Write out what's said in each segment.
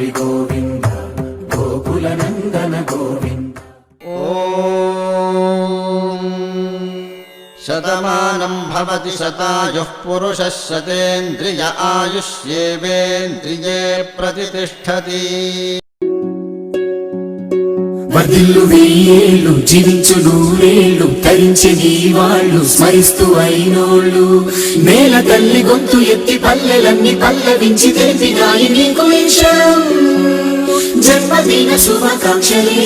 హరి గోవింద గోకుల నందన గోవింద. శతమానం భవతి శతాయుః పురుషः శతేంద్రియ ఆయుష్యేవేంద్రియే ప్రతిష్ఠతి. వర్ధిల్లు వెయ్యేళ్ళు జీవించు నూరేళ్ళు తరించి నీ వాళ్ళు స్మరిస్తూ అయినోళ్ళు. నేల తల్లి గొంతు ఎత్తి పల్లెలన్నీ పల్లవించి తెలిపినాయి నీకు విషయం. జన్మదిన శుభాకాంక్షలే.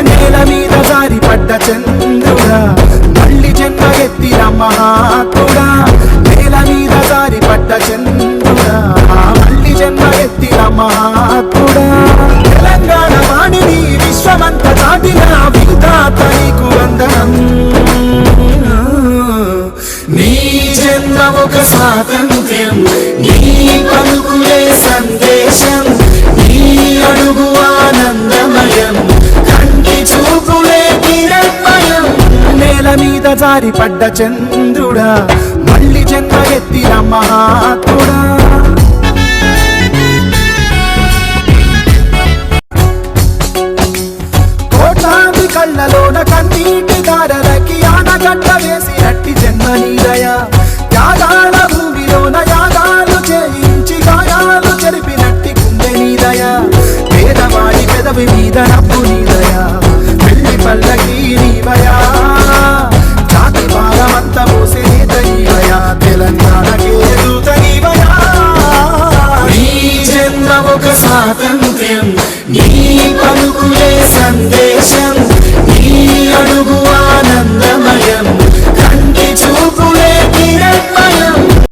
నేల మీద జారి పడ్డ చంద్రుడా మళ్ళీ జన్మ ఎత్తిన మహాత్ముడా. నేల మీద జారి పడ్డ చంద్రుడా మళ్ళీ జన్మ ఎత్తిన మహాత్ముడా. తెలంగాణ వాణిని విశ్వమంత దాటిన విధాత నీకు వందనం. నీ జన్మ ఒక స్వాతంత్ర్యం, నీ పలుకులే సందేశం, నీ అడుగు ఆనందమయం, కంటి చూపులే కిరణమయం. నేల మీద జారి పడ్డ చంద్రుడా మళ్ళీ జన్మ ఎత్తిన మహాత్ముడా. కోట్లాది కళ్ళలోన కన్నీటి దారలకి ఆనగడ్డ వేసినట్టి జన్మ నీదయ. యాగాల భూమిలోన యాగాలు చేయించి గాయాలు చెరిపినట్టి గుండె నీదయ. పేదవాడి పెదవి మీద నవ్వు నీదయ. పెళ్లి పల్లకి నీవయా. జాతి భారమంత మోసే నేత నీవయా. తెలంగాణకే దూత నీవయా. నీ జన్మ ఒక స్వాతంత్ర్యం, నీ పలుకులే సందేశం,